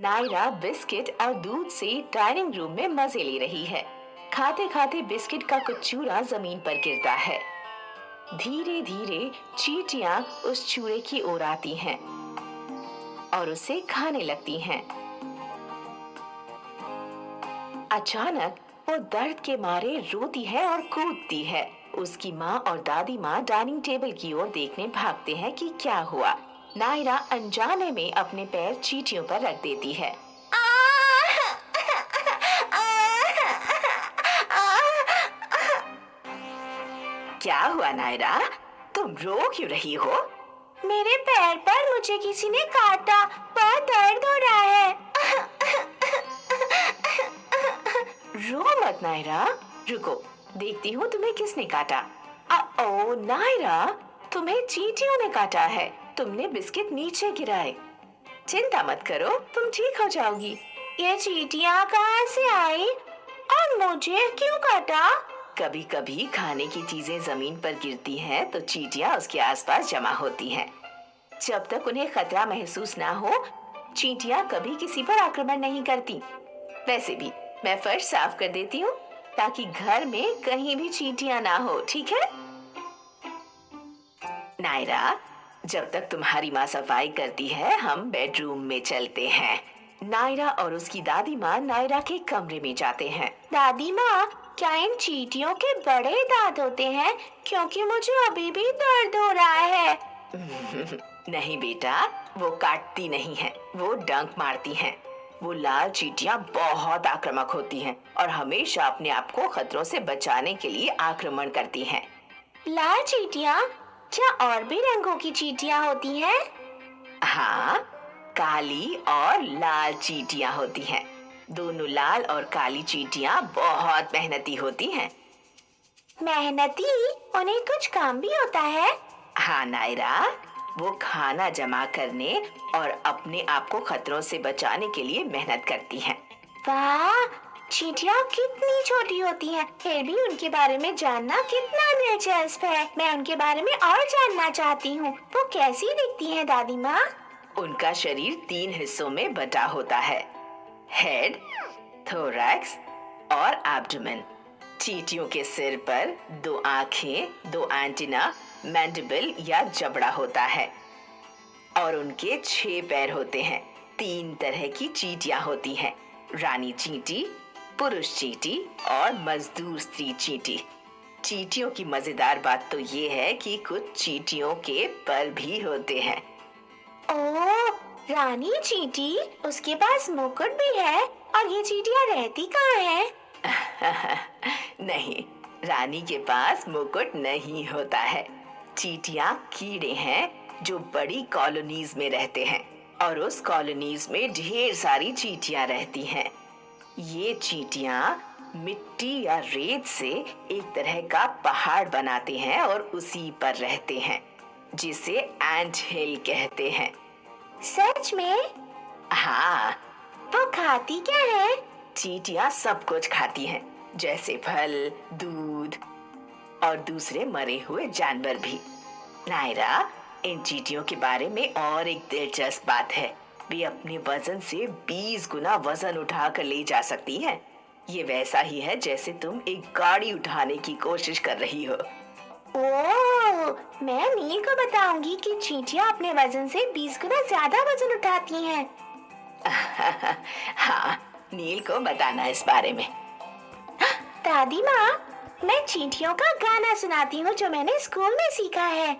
Naira biscuit और दूध से डाइनिंग रूम में मजे ले रही है। खाते खाते बिस्किट का कुछ चूरा जमीन पर गिरता है। धीरे धीरे चींटियां उस चूरे की ओर आती हैं और उसे खाने लगती हैं। अचानक वो दर्द के मारे रोती है और कूदती है। उसकी माँ और दादी माँ डाइनिंग टेबल की ओर देखने भागते हैं कि क्या हुआ। नायरा अनजाने में अपने पैर चींटियों पर रख देती है। क्या हुआ नायरा, तुम रो क्यों रही हो? मेरे पैर पर मुझे किसी ने काटा, बहुत दर्द हो रहा है। रो मत नायरा, रुको देखती हूँ तुम्हें किसने काटा। ओ नायरा, तुम्हें चींटियों ने काटा है। तुमने बिस्किट नीचे गिराए। चिंता मत करो, तुम ठीक हो जाओगी। ये चींटियां कहाँ से आई और मुझे क्यों काटा? कभी कभी खाने की चीजें जमीन पर गिरती हैं तो चींटियां उसके आसपास जमा होती हैं। जब तक उन्हें खतरा महसूस ना हो, चींटियां कभी किसी पर आक्रमण नहीं करती। वैसे भी मैं फर्श साफ कर देती हूँ ताकि घर में कहीं भी चींटियां ना हो, ठीक है? नायरा, जब तक तुम्हारी माँ सफाई करती है हम बेडरूम में चलते हैं। नायरा और उसकी दादी माँ नायरा के कमरे में जाते हैं। दादी माँ, क्या इन चींटियों के बड़े दांत होते हैं? क्योंकि मुझे अभी भी दर्द हो रहा है। नहीं बेटा, वो काटती नहीं है, वो डंक मारती हैं। वो लाल चींटियां बहुत आक्रामक होती हैं और हमेशा अपने आप को खतरों से बचाने के लिए आक्रमण करती हैं। लाल चींटियां? क्या और भी रंगों की चींटियां होती हैं? हाँ, काली और लाल चींटियां होती हैं। दोनों लाल और काली चींटियां बहुत मेहनती होती हैं। मेहनती? उन्हें कुछ काम भी होता है? हाँ नायरा, वो खाना जमा करने और अपने आप को खतरों से बचाने के लिए मेहनत करती हैं। वाह, चींटियां कितनी छोटी होती हैं, फिर भी उनके बारे में जानना कितना दिलचस्प है। मैं उनके बारे में और जानना चाहती हूँ। वो कैसी दिखती हैं दादी माँ? उनका शरीर 3 हिस्सों में बटा होता है, हेड, थोरैक्स और एब्डोमेन। चींटियों के सिर पर 2 आँखें, 2 एंटीना, मैंडिबल या जबड़ा होता है और उनके 6 पैर होते हैं। 3 तरह की चींटियां होती हैं, रानी चींटी, पुरुष चींटी और मजदूर स्त्री चींटी। चींटियों की मजेदार बात तो ये है कि कुछ चींटियों के पर भी होते हैं। ओह, रानी चींटी, उसके पास मुकुट भी है। और ये चींटियां रहती कहाँ है? नहीं, रानी के पास मुकुट नहीं होता है। चींटियां कीड़े हैं जो बड़ी कॉलोनीज में रहते हैं और उस कॉलोनीज में ढेर सारी चींटियां रहती हैं। ये चींटियां मिट्टी या रेत से एक तरह का पहाड़ बनाते हैं और उसी पर रहते हैं, जिसे एंट हिल कहते हैं। सच में? हाँ। वो खाती क्या है? चींटियां सब कुछ खाती हैं, जैसे फल, दूध और दूसरे मरे हुए जानवर भी। नायरा, इन चींटियों के बारे में और एक दिलचस्प बात है। वे अपने वजन से 20 गुना वजन उठा कर ले जा सकती हैं। ये वैसा ही है जैसे तुम एक गाड़ी उठाने की कोशिश कर रही हो। ओह, मैं नील को बताऊंगी कि चींटियां अपने वजन से 20 गुना ज्यादा वजन उठाती हैं। हाँ, नील को बताना इस बारे में। दादी माँ, मैं चींटियों का गाना सुनाती हूँ जो मैंने स्कूल में सीखा है।